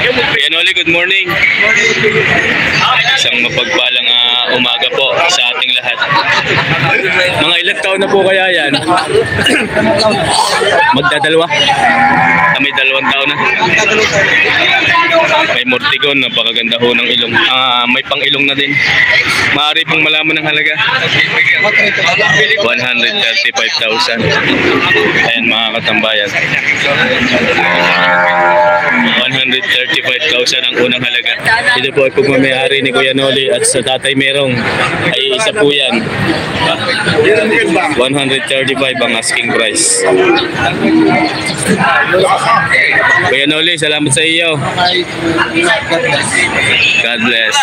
Kuya Noli, good morning. Isang mapagpalang umaga po sa ating lahat. Mga ilang taon na po kaya yan? Magdadalawa? May 2 taon na. May Mortigon, napakaganda ho ng ilong. May pang-ilong na din. Maaari pong malaman ng halaga. 135,000. Ayan mga katambayan. 135,000 ang unang halaga. Ito po ay pagmamayari ni Kuya Noli at sa Tatay Merong ay isa po yan. 135 ang asking price. Kuya Noli, salamat sa iyo. God bless.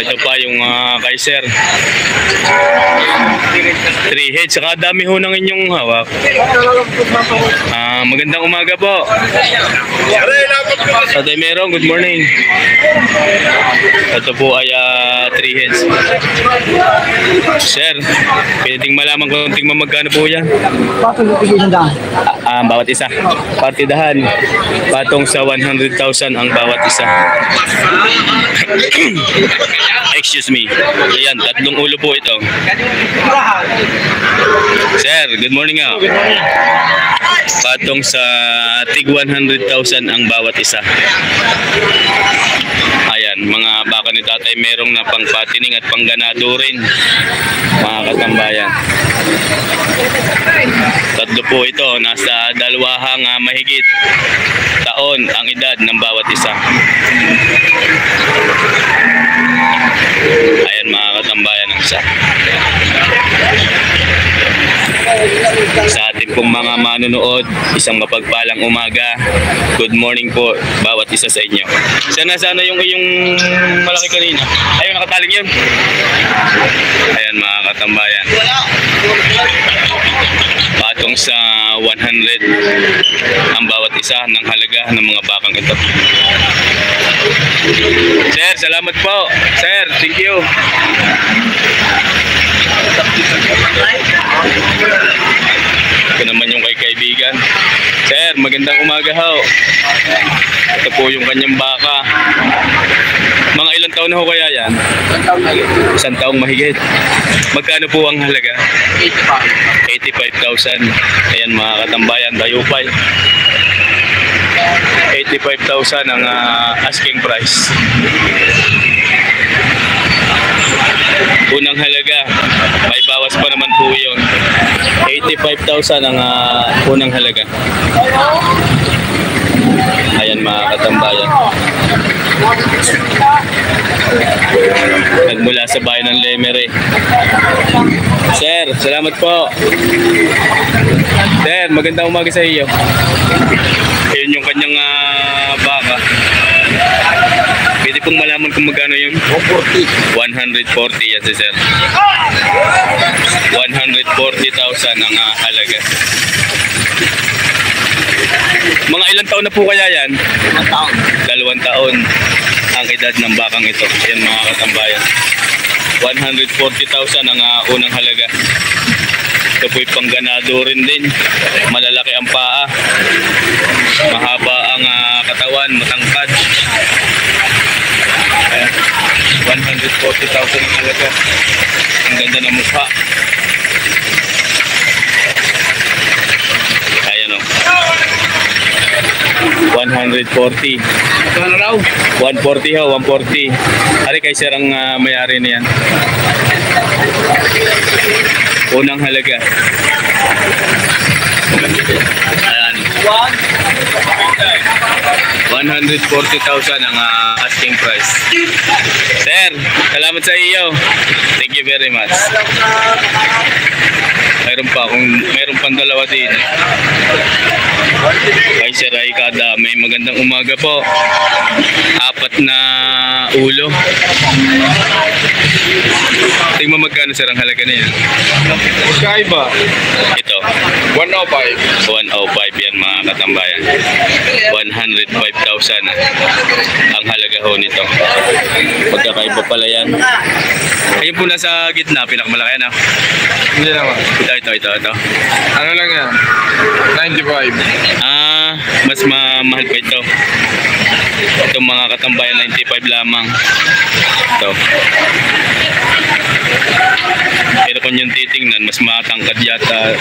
Ito pa yung Kaiser. 3 heads. Saka dami ho ng inyong hawak. Magandang umaga po. Tatay Merong, good morning. Ito po ay 3 heads. Sir, pwedeng malaman kung magkano po yan? Bawat isa. Partidahan. Patong sa 100,000 ang bawat isa. Excuse me. Ayan, 3 ulo po ito. Sir, good morning nga. Patong sa tig 100,000 ang bawat isa. Ayan, mga baka ni Tatay Merong na pangpatining at pangganado rin, mga katambayan. 3 po ito, nasa 2 mahigit taon ang edad ng bawat isa. Ayan mga katambayan ang isa. Sa ating pong mga manunood, isang mapagpalang umaga. Good morning po bawat isa sa inyo. Sana yung malaki kanina. Ayun, nakataling yun. Ayan mga katambayan. Patong sa 100 ang bawat isa ng halaga ng mga bakang ito. Sir, salamat po. Sir, thank you. Ito naman yung kaibigan. Sir, magandang umaga ho. Ito po yung kanyang baka. Mga ilang taon na ho kaya yan? 1 taong mahigit. Magkano po ang halaga? 85,000. Ayan mga katambayan, Dayupay. 85,000 ang asking price. Unang halaga, may bawas pa naman po yun. 85,000 ang unang halaga. Ayan mga katambayan. Nagmula sa bayan ng Lemere. Sir, salamat po. Sir, magandang umaga sa iyo. Ayun yung kanyang baka. Pwede pong malaman kung magkano yun? 140 yan si sir. 140,000 ang halaga. Mga ilang taon na po kaya yan? 2 taon ang edad ng bakang ito. Yan mga katambayan. 140,000 ang unang halaga. Ito po'y pangganado rin din. Malalaki ang paa. Mahaba ang katawan, matangkad. 140,000 ang halaga. Ang ganda ng mukha. Ayan o. 140. 140 ho, 140. Ari kay sir ang may-ari niyan. Unang halaga. Ayan. 140,000 ang asking price. Sir, salamat sa iyo. Thank you very much. Mayroon pang 2 din. Kay Sir Aikada, may magandang umaga po. 4 na ulo. Tingnan mo magkano sir ang halaga niya. Magkaiba. Ito. 105. 105 yan mga katambayan. 105,000 ang halaga ho nito. Pagkakaiba pala yan. Ayun po nasa gitna, pinakamalaki na. Hindi naman. Ito. Ano lang yan? 95. 95. Mas mahal pa ito. Itong mga katambayan, 95 lamang. Ito. Pero kung yung titingnan, mas matangkad yata.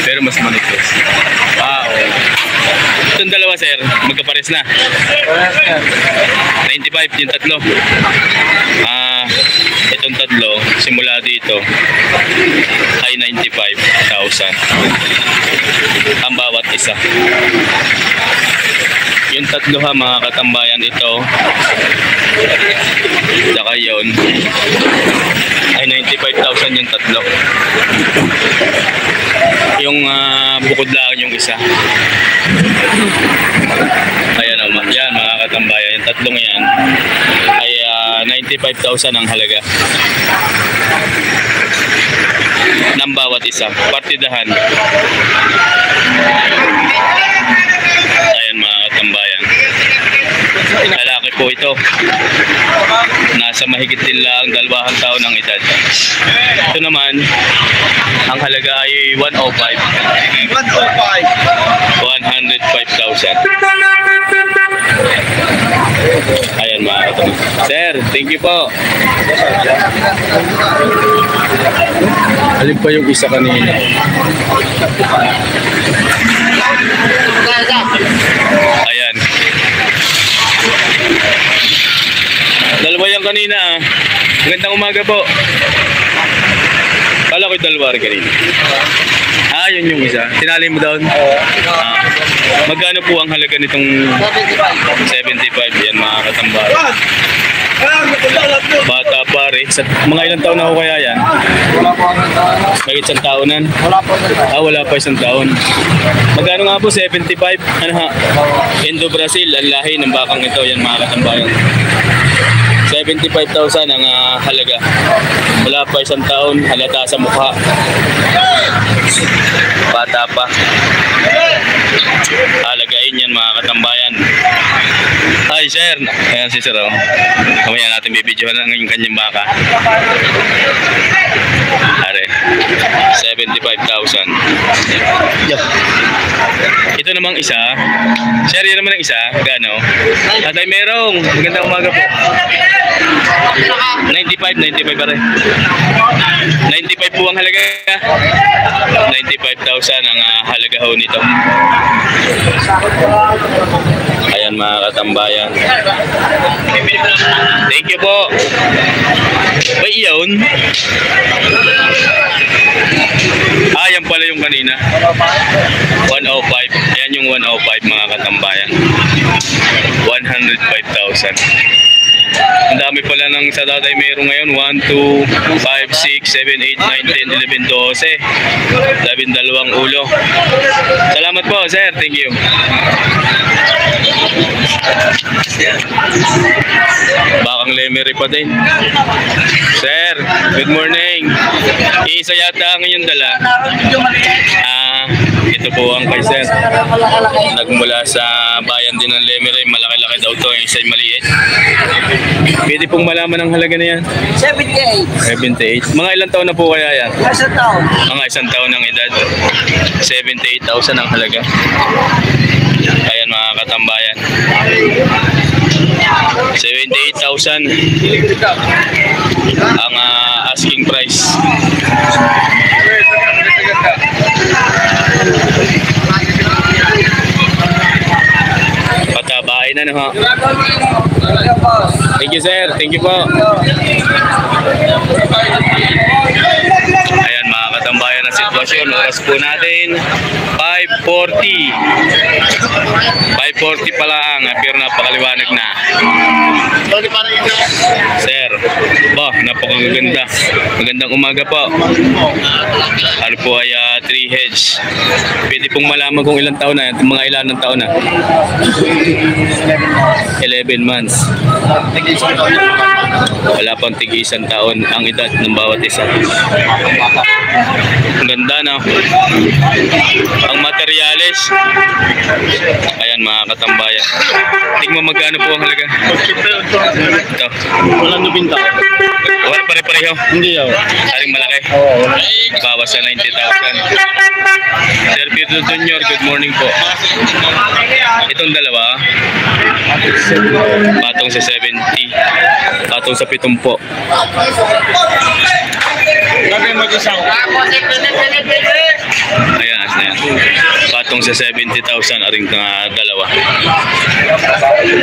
Pero mas manipis. Itong dalawa, sir, magkapares na. 95 yung tatlo. Itong tatlo, simula dito ay 95,000 ang bawat isa. Yung tatlo ha, mga katambayan, ito saka yun ay 95,000 yung tatlo. Yung bukod lang yung isa. Ayan o, yan mga katambayan, yung tatlong yan ay 95,000 ang halaga ng bawat isa. Partidahan. Ayan mga katambayan, lalaki po ito, nasa mahigit din lang 2 taon ng edad. Ito naman, ang halaga ay 105,000. 105,000. Ayan mga katambayan. Sir, thank you po. Alin pa yung isa kanina? Ayan. Dalawa yan kanina. Magandang umaga po. Kala ko'y dalawa rin kanina. Yun yung isa. Tinali mo doon? Magkano po ang halaga nitong 75? Yan mga katambayan. Bata pare. Mga ilang taon na ako kaya yan? May isang taonan? Wala pa isang taon. Magkano nga po? 75? Ano ha? Indo Brazil, ang lahi ng bakang ito. Yan mga katambayan. 75,000 ang halaga. Wala pa isang taon, halata sa mukha. Bata pa. Halagain yan mga katambayan. Hi sir. Ayan si sir. Kamaya natin bibidyohan ng yung kanyang baka. Are, 75,000. Ito namang isa. Sir, yun naman ang isa. Gano? Tatay Merong. Magandang umaga po. 95 pa rin. 95 po ang halaga. 95,000 ang halaga ho nito. Ayan mga katambayan. Thank you po. May iyon. Yan pala yung kanina. 105. Ayan yung 105 mga katambayan. 105,000. Ang dami pala ng sa Tatay Merong ngayon. 1, 2, 5, 6, 7, 8, 9, 10, 11, 12. 12 ulo. Salamat po, sir. Thank you. Bakang lemery pa din. Sir, good morning. Isa yata ang inyong dala. Ito po ang kay sir. Nagmula sa bayan din ng Lemery. Malaki-laki daw to. Yung isa'y maliit. Pwede pong malaman ang halaga na yan? 78. Mga ilang taon na po kaya yan? Mga isang taon ng edad. 78,000 ang halaga. Ayan mga katambayan. 78,000 ang asking price. Patabain na ha. Thank you sir. Thank you po. Ayan mga katambayan ang sitwasyon. Oras po natin 5:40. 5:40 pa lang, pero napakaliwanag na. Sir, napakaganda. Magandang umaga po. Ano po ay 3 heads. Pwede pong malaman kung ilang taon na. Mga ilan ng taon na. 11 months. Wala pang tig-isang taon ang edad ng bawat isa. Ang ganda na. Ang materyales, Ayan mga katambayan. Tingnan mo magkano po ang halaga. Ito. Walang nabinta. Wala pare-pareho. Hindi yaw. Aring malaki. Bawas sa 90,000. Sir Pedro Junior, good morning po. Itong dalawa, patong sa 70, patong sa 70. Lagay mo isang. Ayan, as na yan. Patong sa 70,000, aring dalawa.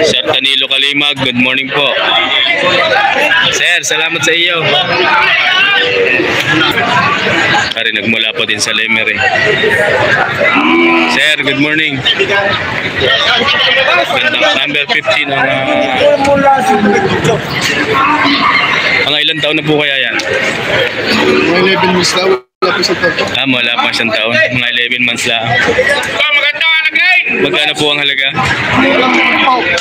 Sir Danilo Kalimag, good morning po. Sir, salamat sa iyo. Ari, nagmula po din sa Lemery. Sir, good morning. Ganda, number 15 ang mga ilang taon na po kaya yan? 11 months na wala po sa tato. Wala pa siyang taon. Mga 11 months lang. Maganda ka lagay! Magkano po ang halaga?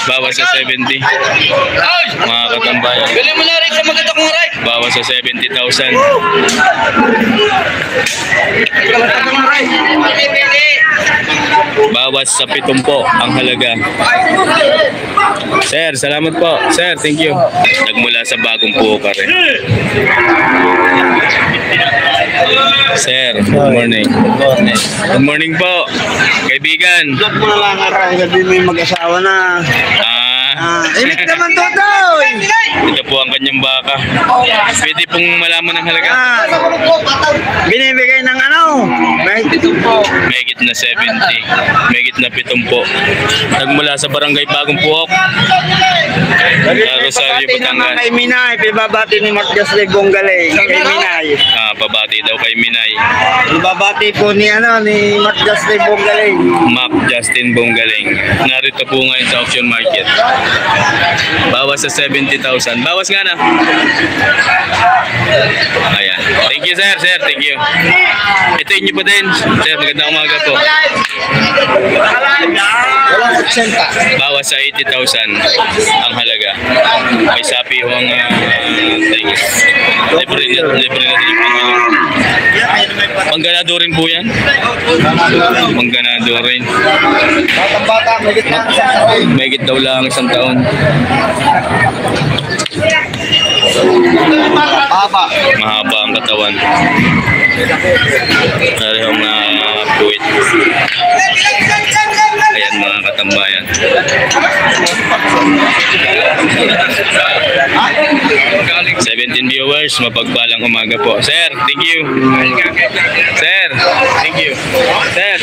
Bawas sa 70. Mga katambayan. Bili mo na rin sa maganda kong right. Bawas sa 70,000. Bawas sa 70 ang halaga. Sir, salamat po. Sir, thank you. Nagmula sa bagong puka rin. Sir, good morning. Good morning po. Kaibigan. Vlog mo na lang aray, gabi may mag-asawa na. Ilik naman to daw! Ito po ang kanyang baka. Pwede pong malaman ang halaga. Binibigay ng ano? Megit na 70. Megit na 70. Nagmula sa barangay Bagong Puok. Rosario, Pabati naman Batangas. kay Minay, pinababati ni Mark Josley Bonggaling kay Minay. Pabati daw kay Minay. Pinababati po ni Mark Josley Bonggaling. Mac Justin Bonggaling. Narito po ngayon sa auction market. Bawas sa 70,000. Bawas nga na. Ayan. Thank you, sir. Sir, thank you. Ito inyo po din. Sir, magandang umaga po. Walang 80. Bawas sa 80,000 ang halaga. May sapi ho ang tingin. Libre na din yung pangganado rin po yan. Pangganado rin. Batang-bata, magit na sa taon. Megit daw lang isang taon. Papa. Mahaba ang katawan. Parehong puwit. Ayan mga katambayan. 17 viewers, mapagpalang umaga po. Sir, thank you. Sir, thank you. Sir,